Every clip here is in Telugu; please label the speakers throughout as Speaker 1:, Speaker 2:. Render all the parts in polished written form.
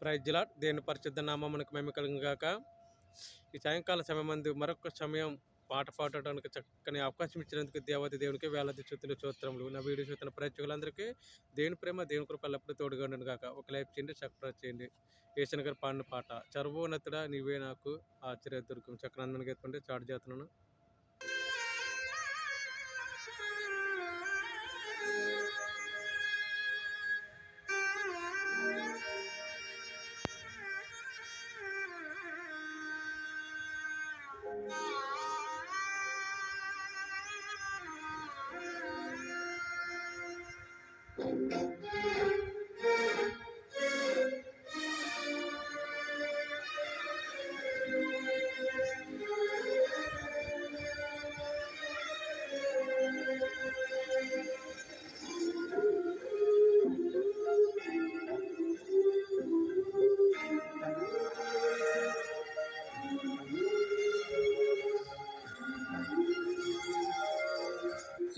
Speaker 1: Praise lord. దేవుని పరిశుద్ధ నామమునకు మహిమ కలుగును గాక. ఈ సాయంకాల సమయమందు మరొక సమయం పాట పాడటానికి చక్కని అవకాశం ఇచ్చినందుకు దేవాది దేవునికి వేలాది స్తుతులు స్తోత్రములు. నా వీడియో చూస్తున్న ప్రేక్షకులందరికీ దేవుని ప్రేమ దేవుని కృప ఎల్లప్పుడూ తోడుగా ఉండను గాక. ఒక లైక్ చేయండి, సబ్స్క్రైబ్ చేయండి. యేసయ్య గారు పాడిన పాట సర్వోన్నతుడా నీవే నాకు ఆశ్చర్య దుర్గం. చక్కని అందరికి ఎత్తుకుంటే చాటు చేస్తున్నాను.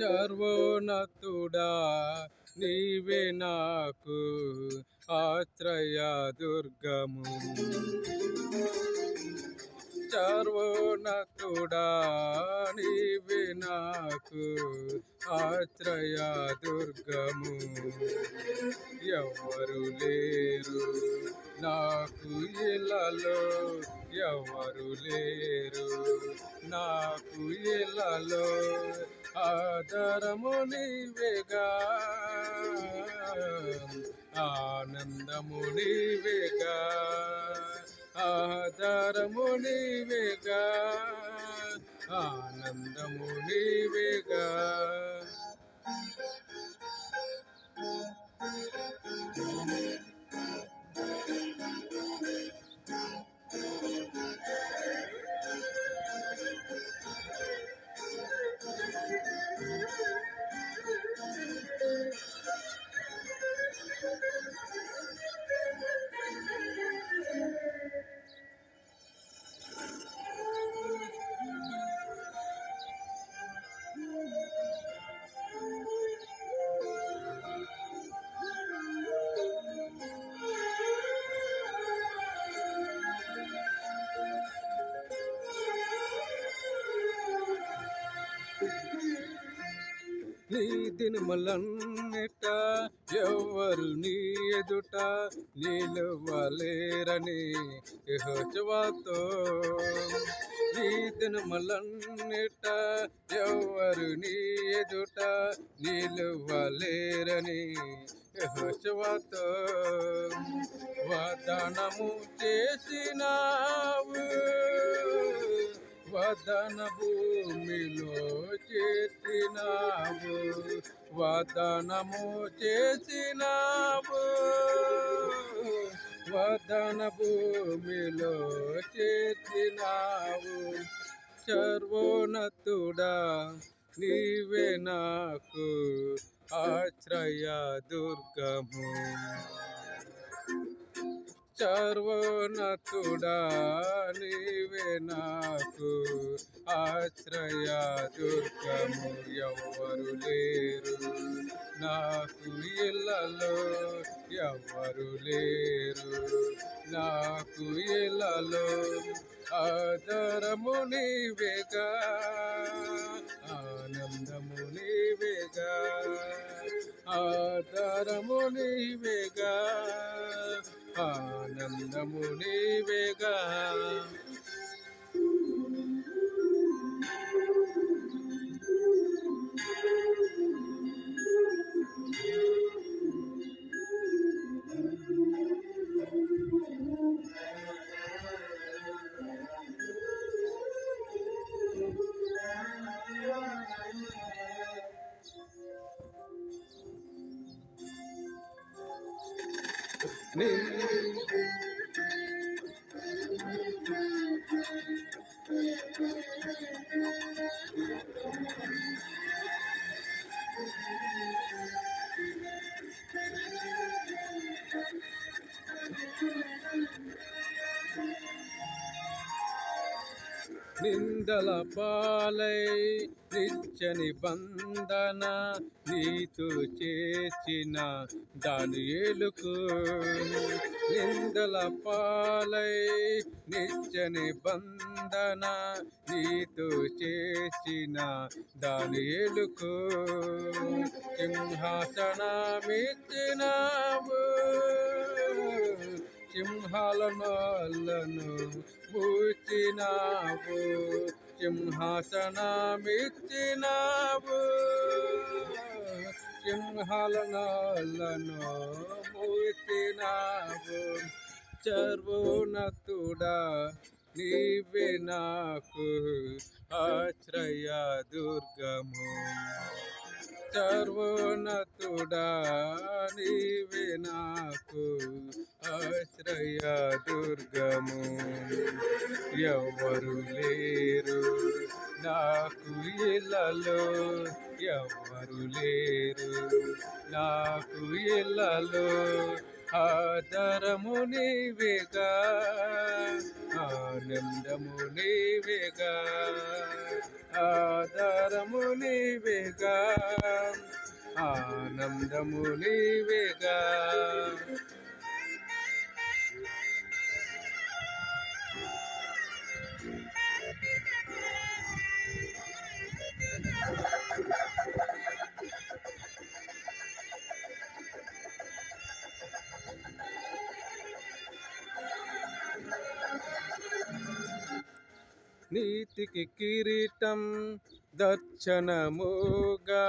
Speaker 1: సర్వోన్నతుడా నీవే నాకు ఆశ్రయ దుర్గము. సర్వోన్నతుడా నీవే నాకు ఆశ్రయ దుర్గము. ఎవరు లేరు నాకు ఇలలో, ఎవరు లేరు నాకు ఇలలో, ఆధారము నీవేగా, ఆనందము నీవేగా, ఆధారము నీవేగా, ఆనందము నీవేగా. నీ దినములన్నిట ఎవరు నీ ఎదుట నిలువలేరని యెహోషువతో, నీ దినములన్నిట ఎవరు నీ ఎదుట నిలువలేరని యెహోషువతో వాగ్దానము చేసినావు, వాగ్దాన భూమిలో చేర్చినావు, వాగ్దానము చేసినావు, వాగ్దాన భూమిలో చేర్చినావు. సర్వోన్నతుడా నీవే నాకు ఆశ్రయ దుర్గము. సర్వోన్నతుడా నీవే నాకు ఆశ్రయ దుర్గము. ఎవరు లేరు నాకు ఇలలో, ఎవరు లేరు నాకు ఇలలో, ఆధారము నీవేగా, ఆనందము నీవేగా, ఆధారము నీవేగా, ఆనందము నీవేగా. నిందల పాలై నిత్య నిబంధన నీతో చేసిన దానియేలుకు, నిందల పాలై నిత్య నిబంధన నీతో చేసిన దానియేలుకు సింహాసనమిచ్చినావు, సింహాల నోళ్ళను మూచినావు, సింహాసనమిచ్చినావు, సింహాల నోళ్ళను మూచినావు. సర్వోన్నతుడా నీవే నాకు ఆశ్రయ దుర్గము, సర్వోన్నతుడా నీవే నాకు ఆశ్రయ దుర్గము. ఎవరు లేరు నాకు ఇళ్ళలో, ఎవరు లేరు నాకు ఇళ్ళలో, ఆధారము నీవేగా, ఆనందము నీవేగా, ఆధారము నీవేగా, ఆనందము నీవేగా. నీతికి కిరీటం దర్శనముగా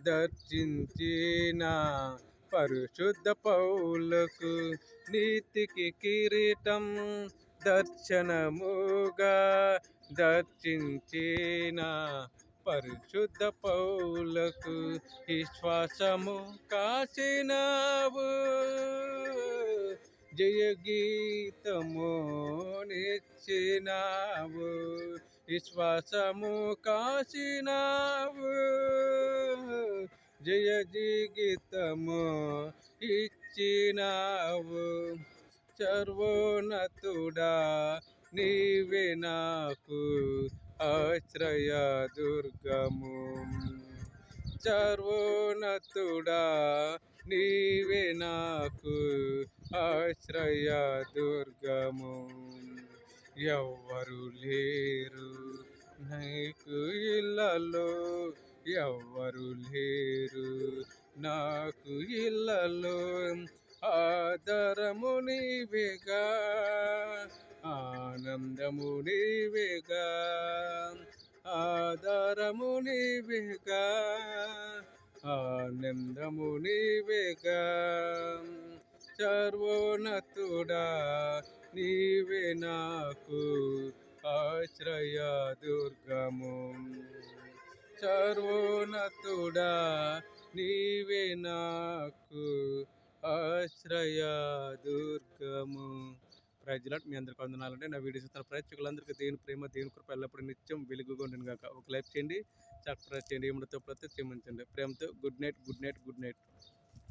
Speaker 1: దర్శించిన పరిశుద్ధ పౌలకు, నీతికి కిరీటం దర్శనముగా దర్శించిన పరిశుద్ధ పౌలకు, విశ్వాసము కాసినావు, జయ గీతము నిచ్చినావు, విశ్వాసము కాసినావు, జయ గీతము ఇచ్చినావు. సర్వోన్నతుడా నీవే నాకు ఆశ్రయ దుర్గము, సర్వోన్నతుడా నీవే నాకు ఆశ్రయ దుర్గము. ఎవ్వరు లేరు నీకు ఇళ్ళలో, ఎవ్వరు లేరు నాకు ఇళ్ళలో, ఆధారము నీవేగా, ఆనందము నీవేగా, ఆధారము నీవేగా, ఆనందము నీవేగా. సర్వోన్నతుడా నీవే నాకు ఆశ్రయ దుర్గము, సర్వోన్నతుడా నీవే నాకు ఆశ్రయ దుర్గము. Praise lord. మీ అందరికీ వందనాలండి. నా వీడియోస్ ఇస్తున్న ప్రేక్షకులందరికీ దేవుని ప్రేమ, దేవుని కృప ఎల్లప్పుడూ నిత్యం వెలుగుగా ఉండను గాక. ఒక లైక్ చేయండి, సబ్స్క్రైబ్ చేయండి, ఏమిటో ప్రతి చేయమంచండి. ప్రేమతో good night, good night, good night.